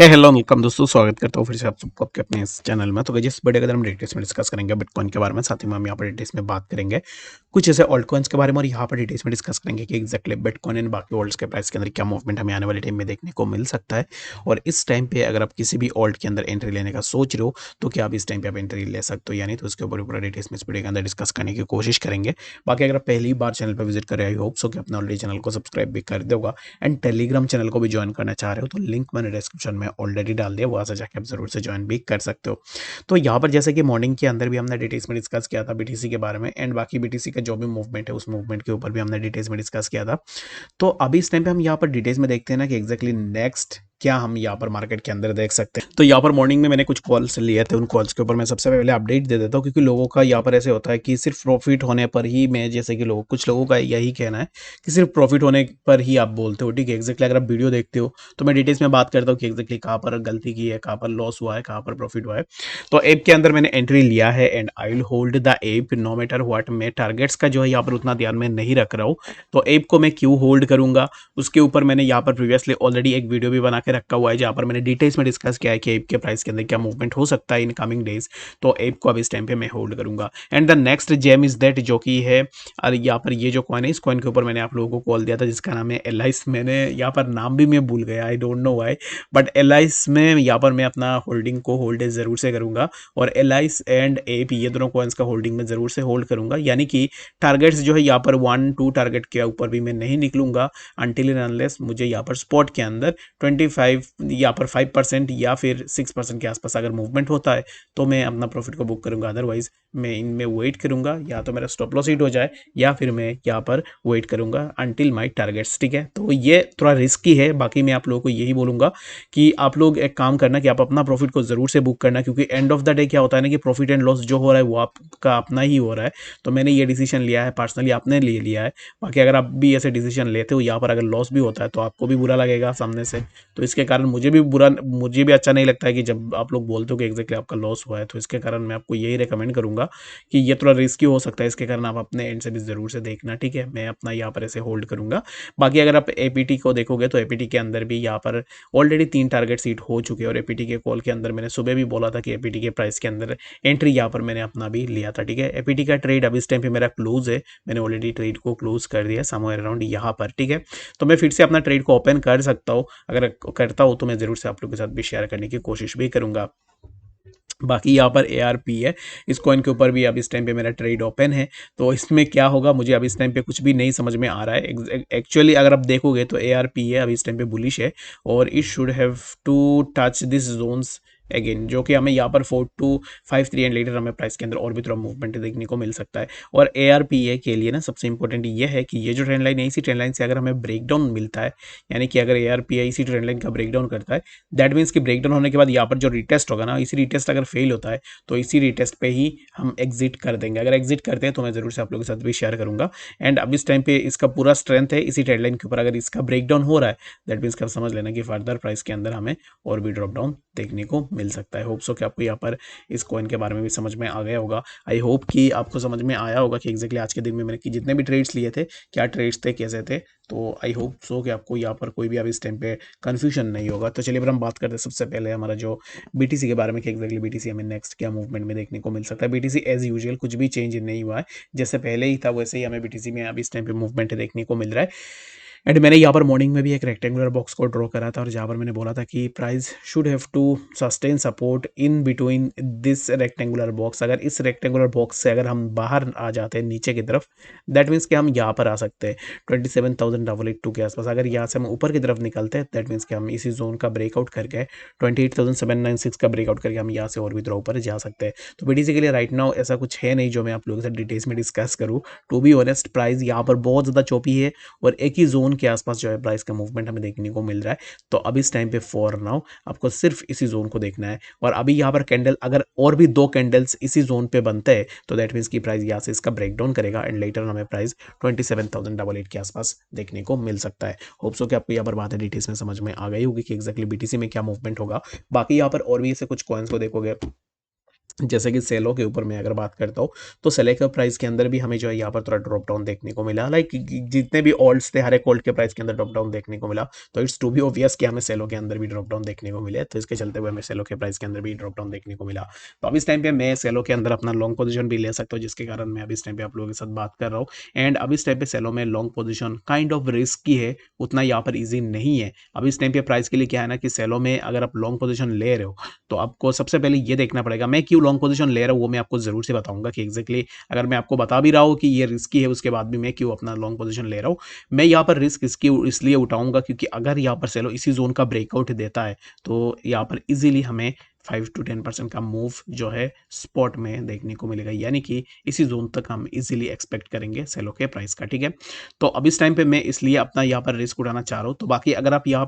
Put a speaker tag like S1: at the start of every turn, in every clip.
S1: Hello welcome दोस्तों, स्वागत करता हूँ फिर से आप सबको आपके अपने इस चैनल में। तो जिस वीडियो के अंदर हम डिटेल्स में डिस्कस करेंगे बिटकॉइन के बारे में, साथ ही में हम यहाँ पर डिटेल्स में बात करेंगे कुछ ऐसे ऑल्ट कॉइन्स के बारे में, और यहाँ पर डिटेल्स में डिस्कस करेंगे कि एक्जैक्टली बिटकॉइन एंड बाकी ऑल्ट्स के प्राइस के अंदर क्या मूवमेंट हमें आने वाले टाइम में देखने को मिल सकता है। और इस टाइम पे अगर आप किसी भी ऑल्ट के अंदर एंट्री लेने का सोच रहे हो तो क्या आप इस टाइम पे आप एंट्री ले सकते हो या नहीं, तो उसके ऊपर पूरा डिटेल्स में इस वीडियो के अंदर डिस्कस करने की कोशिश करेंगे। बाकी अगर आप पहली बार चैनल पर विजिट कर रहे हो, होप सो कि आपने ऑलरेडी चैनल को सब्सक्राइब भी कर दोगा एंड टेलीग्राम चैनल को भी ज्वाइन करना चाह रहे हो तो लिंक मैंने डिस्क्रिप्शन में ऑलरेडी डाल दिया, वहाँ से जाके आप जरूर से ज्वाइन भी कर सकते हो। तो यहाँ पर जैसे कि मॉर्निंग के अंदर भी हमने डिटेल्स में डिस्कस किया था बीटीसी के बारे में, एंड बाकी बीटीसी का जो भी मूवमेंट है उस मूवमेंट के ऊपर भी हमने डिटेल्स में डिस्कस किया था। तो अभी इस टाइम पे हम यहाँ पर डिटेल्स में देखते हैं ना कि एग्जैक्टली नेक्स्ट क्या हम यहाँ पर मार्केट के अंदर देख सकते हैं। तो यहाँ पर मॉर्निंग में मैंने कुछ कॉल्स लिए थे, उन कॉल्स के ऊपर मैं सबसे पहले अपडेट दे देता हूँ, क्योंकि लोगों का यहाँ पर ऐसे होता है कि सिर्फ प्रॉफिट होने पर ही मैं, जैसे कि कुछ लोगों का यही कहना है कि सिर्फ प्रॉफिट होने पर ही आप बोलते हो। ठीक है, एग्जैक्टली अगर आप वीडियो देखते हो तो मैं डिटेल्स में बात करता हूँ कि एग्जैक्टली कहाँ पर गलती की है, कहाँ पर लॉस हुआ है, कहाँ पर प्रॉफिट हुआ है। तो ऐप के अंदर मैंने एंट्री लिया है and I will hold the app no matter what. मैं टारगेट्स का जो है यहाँ पर उतना ध्यान में नहीं रख रहा हूँ। तो ऐप को मैं क्यों होल्ड करूंगा, उसके ऊपर मैंने यहाँ पर प्रीवियसली ऑलरेडी एक वीडियो भी बना के रखा हुआ है, जहाँ पर मैंने डिटेल्स में डिस्कस किया है कि ऐप के प्राइस के अंदर क्या मूवमेंट हो सकता है इन कमिंग डेज। तो ऐप को अब इस टाइम पे मैं होल्ड करूंगा। And the next gem is that, जो कि है, और यहाँ पर ये जो कॉइन है, इस कॉइन के ऊपर मैंने आप लोगों को कॉल दिया था जिसका नाम है एलाइस। मैंने यहाँ पर नाम भी मैं भूल गया, I don't know why, but alias में यहाँ पर मैं अपना होल्डिंग को होल्ड जरूर से करूंगा। और एलाइस एंड एप ये दोनों कॉइन्स का होल्डिंग में जरूर से होल्ड करूंगा, यानी कि टारगेट्स जो है यहाँ पर 1-2 टारगेट के ऊपर भी मैं नहीं निकलूंगा अनटिल एंड अनलेस मुझे यहाँ पर स्पॉट के अंदर 25 यहाँ पर 5% या फिर 6% के आसपास अगर मूवमेंट होता है तो मैं अपना प्रॉफिट को बुक करूंगा। अदरवाइज मैं इनमें वेट करूंगा, या तो मेरा स्टॉप लॉस हिट हो जाए या फिर मैं यहाँ पर वेट करूंगा अनटिल माई टारगेट्स। ठीक है, तो ये थोड़ा रिस्की है। बाकी मैं आप लोगों को यही बोलूंगा कि आप लोग एक काम करना कि आप अपना प्रॉफिट को जरूर से बुक करना, क्योंकि एंड ऑफ द डे क्या होता है ना कि प्रॉफिट एंड लॉस जो हो रहा है वो आपका अपना ही हो रहा है। तो मैंने ये डिसीजन लिया है, पर्सनली आपने ले लिया है। बाकी अगर आप भी ऐसे डिसीजन लेते हो यहाँ पर अगर लॉस भी होता है तो आपको भी बुरा लगेगा सामने से। तो इसके कारण मुझे भी अच्छा नहीं लगता है कि जब आप लोग बोलते हो कि एग्जैक्टली आपका लॉस हुआ है। तो इसके कारण मैं आपको यही रिकमेंड करूंगा कि ये थोड़ा रिस्की हो सकता है, इसके कारण आप अपने एंड से भी जरूर से देखना। ठीक है, मैं अपना यहाँ पर ऐसे होल्ड करूंगा। बाकी अगर आप एपीटी को देखोगे तो एपीटी के अंदर भी यहाँ पर ऑलरेडी 3 टारगेट सीट हो चुके हैं, और एपीटी के कॉल के अंदर मैंने सुबह भी बोला था कि एपीटी के प्राइस के अंदर एंट्री यहाँ पर मैंने अपना भी लिया था। ठीक है, एपीटी का ट्रेड अब इस टाइम पे मेरा क्लोज है, मैंने ऑलरेडी ट्रेड को क्लोज कर दिया समवेयर अराउंड यहाँ पर। ठीक है, तो मैं फिर से अपना ट्रेड को ओपन कर सकता हूँ, अगर करता हूँ तो मैं ज़रूर से आप लोगों के साथ भी शेयर करने की कोशिश भी करूँगा। बाकी यहाँ पर ARP है, इस कॉइन के ऊपर भी अब इस टाइम पे मेरा ट्रेड ओपन है। तो इसमें क्या होगा मुझे अब इस टाइम पे कुछ भी नहीं समझ में आ रहा है। एक्चुअली अगर आप देखोगे तो ARP है अभी इस टाइम पे बुलिश है, और it should have to touch this zones again, जो कि हमें यहाँ पर 4253 एंड लेटर हमें प्राइस के अंदर और भी थोड़ा मूवमेंट देखने को मिल सकता है। और ARPA के लिए ना सबसे इंपॉर्टेंट ये है कि ये जो ट्रेंड लाइन है, इसी ट्रेंड लाइन से अगर हमें ब्रेकडाउन मिलता है, यानी कि अगर ARPA इसी ट्रेंड लाइन का ब्रेकडाउन करता है, दैट मीन्स कि ब्रेकडाउन होने के बाद यहाँ पर जो रिटेस्ट होगा ना, इसी रिटेस्ट अगर फेल होता है तो इसी रिटेस्ट पे ही हम एग्जिट कर देंगे। अगर एग्जिट करते हैं तो मैं जरूर से आप लोगों के साथ भी शेयर करूंगा। एंड अब इस टाइम पे इसका पूरा स्ट्रेंथ है इसी ट्रेंड लाइन के ऊपर, अगर इसका ब्रेकडाउन हो रहा है दैट मीन्स कि आप समझ लेना कि फर्दर प्राइस के अंदर हमें और भी ड्रॉप डाउन देखने को मिल सकता है। होप सो कि आपको यहाँ पर इस कॉइन के बारे में भी समझ में आ गया होगा। आई होप कि आपको समझ में आया होगा कि एग्जैक्टली आज के दिन में मैंने जितने भी ट्रेड्स लिए थे, क्या ट्रेड्स थे, कैसे थे। तो आई होप सो कि आपको यहाँ पर कोई भी अब इस टाइम पे कन्फ्यूजन नहीं होगा। तो चलिए फिर हम बात करते हैं सबसे पहले हमारा जो बीटीसी के बारे में कि एग्जैक्टली बीटीसी हमें नेक्स्ट क्या मूवमेंट में देखने को मिल सकता है। बीटीसी एज यूजुअल कुछ भी चेंज नहीं हुआ है, जैसे पहले ही था वैसे ही हमें बीटीसी में अब इस टाइम पे मूवमेंट देखने को मिल रहा है। एंड मैंने यहाँ पर मॉर्निंग में भी एक रेक्टेंगुलर बॉक्स को ड्रॉ करा था, और जहाँ पर मैंने बोला था कि price should have to sustain support in between this rectangular box. अगर इस रेक्टेंगुलर बॉक्स से अगर हम बाहर आ जाते हैं नीचे की तरफ, दैट मीन्स कि हम यहाँ पर आ सकते हैं 27,882 के आसपास। अगर यहाँ से हम ऊपर की तरफ निकलते हैं दैट मीन्स कि हम इसी जोन का ब्रेकआउट करके 28,796 का ब्रेकआउट करके हम यहाँ से और भी थोड़ा ऊपर जा सकते हैं। तो बीटीसी के लिए राइट नाउ ऐसा कुछ है नहीं जो मैं आप लोगों के साथ डिटेल्स में डिस्कस करूँ। टू बी ऑनेस्ट प्राइस यहाँ पर बहुत ज़्यादा चोपी है, और एक ही जोन के आसपास जो है प्राइस का मूवमेंट हमें देखने को मिल रहा है। तो अब इस टाइम पे फॉर नाउ आपको सिर्फ इसी जोन को देखना है। और अभी यहाँ पर कैंडल अगर और भी 2 कैंडल्स इसी जोन पे बनते हैं तो दैट मीन्स की प्राइस यहाँ से इसका ब्रेकडाउन करेगा, एंड लेटर हमें प्राइस 27,888 के आसपास देखने को मिल सकता है। होप सो कि आपको यहाँ पर बातें डिटेल्स में समझ में आ गई होगी कि एक्जैक्टली बीटीसी में क्या मूवमेंट होगा। बाकी यहाँ पर और भी ऐसे कुछ कॉइन्स को देखोगे जैसे कि सेलो के ऊपर मैं अगर बात करता हूँ, तो सेले के प्राइस के अंदर भी हमें जो है यहाँ पर थोड़ा ड्रॉप डाउन देखने को मिला। लाइक जितने भी ऑल्ट्स थे, हर एक ऑल्ट के प्राइस के अंदर ड्रॉप डाउन देखने को मिला। तो इट्स टू बी ऑब्वियस कि हमें सेलो के अंदर भी ड्रॉप डाउन देखने को मिले, तो इसके चलते हुए हमें सेलो के प्राइस के अंदर भी ड्रॉप डाउन देखने को मिला। तो अब इस टाइम पे मैं सेलो के अंदर अपना लॉन्ग पोजीशन भी ले सकता हूँ, जिसके कारण मैं अभी इस टाइम पे आप लोगों के साथ बात कर रहा हूँ। एंड अब इस टाइम पे सेलो में long position kind of risky है, उतना यहाँ पर ईजी नहीं है। अब इस टाइम पे प्राइस के लिए क्या है ना कि सेलो में अगर आप लॉन्ग पोजीशन ले रहे हो, तो आपको सबसे पहले ये देखना पड़ेगा। मैं क्यों लॉन्ग पोजीशन ले रहा हूँ वो मैं आपको ज़रूर से बताऊँगा कि एग्ज़ैक्टली अगर मैं आपको बता भी रहा हूँ कि ये रिस्की है, उसके बाद भी मैं क्यों अपना लॉन्ग पोजीशन ले रहा हूँ। मैं यहाँ पर रिस्क इसलिए उठाऊँगा क्योंकि अगर यहाँ पर सेलो इसी ज़ोन का ब्रेकआउट देता है, तो यहाँ पर ईज़िली हमें 5 टू 10% का मूव जो है स्पॉट में देखने को मिलेगा, यानी कि इसी ज़ोन तक हम ईज़िली एक्सपेक्ट करेंगे सेलो के प्राइस का, ठीक है। तो अब इस टाइम पे मैं इसलिए अपना यहाँ पर रिस्क उठाना चाह रहा हूँ। तो बाकी अगर आप यहाँ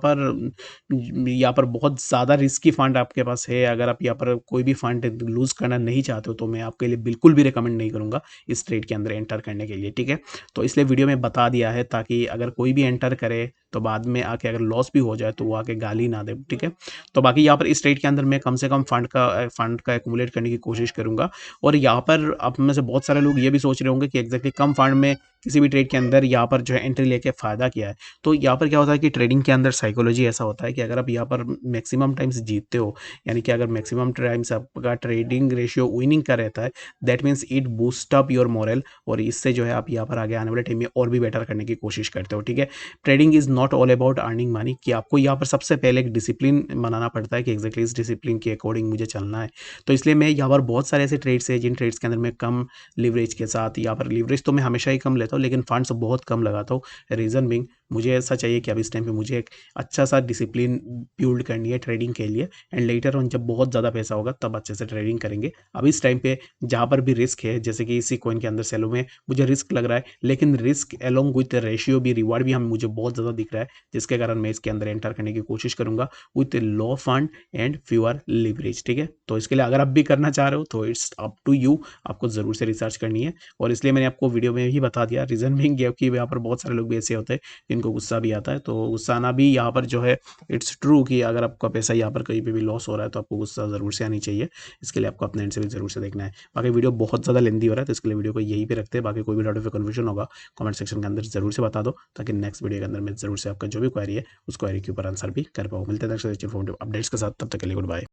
S1: पर बहुत ज़्यादा रिस्की फंड आपके पास है, अगर आप यहाँ पर कोई भी फंड लूज़ करना नहीं चाहते हो, तो मैं आपके लिए बिल्कुल भी रिकमेंड नहीं करूँगा इस ट्रेड के अंदर एंटर करने के लिए, ठीक है। तो इसलिए वीडियो में बता दिया है, ताकि अगर कोई भी एंटर करे तो बाद में आके अगर लॉस भी हो जाए तो वो आके गाली ना दे, ठीक है। तो बाकी यहाँ पर इस ट्रेड के अंदर मैं कम से कम फंड का एक्यूमुलेट करने की कोशिश करूँगा। और यहाँ पर आप में से बहुत सारे लोग ये भी सोच रहे होंगे कि एग्जैक्टली कम फंड में किसी भी ट्रेड के अंदर यहाँ पर जो है एंट्री लेके फ़ायदा क्या है। तो यहाँ पर क्या होता है कि ट्रेडिंग के अंदर साइकोलॉजी ऐसा होता है कि अगर आप यहाँ पर मैक्सिमम टाइम्स जीतते हो, यानी कि अगर मैक्सिमम टाइम्स आपका ट्रेडिंग रेशियो विनिंग का रहता है, that means it boost up your moral, और इससे जो है आप यहाँ पर आगे आने वाले टाइम में और भी बेटर करने की कोशिश करते हो, ठीक है। Trading is not all about earning money, कि आपको यहाँ पर सबसे पहले एक डिसिप्लिन बनाना पड़ता है कि एग्जैक्टली इस डिसिप्लिन के अकॉर्डिंग मुझे चलना है। तो इसलिए मैं यहाँ पर बहुत सारे ऐसे ट्रेड्स हैं जिन ट्रेड्स के अंदर मैं कम लिवरेज के साथ, यहाँ पर लिवरेज तो मैं हमेशा ही कम लेता हूँ, लेकिन फंड्स बहुत कम लगाता हूँ। रीज़न बिंग, मुझे ऐसा चाहिए कि अब इस टाइम पे मुझे एक अच्छा सा डिसिप्लिन बिल्ड करनी है ट्रेडिंग के लिए, एंड लेटर ऑन जब बहुत ज़्यादा पैसा होगा तब अच्छे से ट्रेडिंग करेंगे। अब इस टाइम पे जहाँ पर भी रिस्क है, जैसे कि इसी कॉइन के अंदर सेलो में मुझे रिस्क लग रहा है, लेकिन रिस्क अलोंग विथ रेशियो भी, रिवार्ड भी हमें मुझे बहुत ज़्यादा दिख रहा है, जिसके कारण मैं इसके अंदर एंटर करने की कोशिश करूंगा with low fund and fewer leverage, ठीक है। तो इसके लिए अगर आप भी करना चाह रहे हो तो इट्स अप टू यू, आपको ज़रूर से रिसर्च करनी है। और इसलिए मैंने आपको वीडियो में ही बता दिया, रीज़न भी ये कि यहाँ पर बहुत सारे लोग भी ऐसे होते हैं जिनको गुस्सा भी आता है। तो गुस्सा आना भी यहाँ पर जो है, इट्स ट्रू कि अगर आपका पैसा यहाँ पर कहीं पे भी लॉस हो रहा है तो आपको गुस्सा ज़रूर से आनी चाहिए। इसके लिए आपको अपने एंड से भी ज़रूर से देखना है। बाकी वीडियो बहुत ज़्यादा लेंदी हो रहा है, तो इसके लिए वीडियो को यहीं पे रखते हैं। बाकी कोई भी डाउट या कन्फ्यूजन होगा कमेंट सेक्शन के अंदर ज़रूर से बता दो, ताकि नेक्स्ट वीडियो के अंदर मैं ज़रूर से आपका जो भी क्वेरी है उस क्वेरी के ऊपर आंसर भी कर पाऊँ। मिलते हैं नेक्स्ट इन्फॉर्मेटिव अपडेट्स के साथ, तब तक के लिए गुड बाय।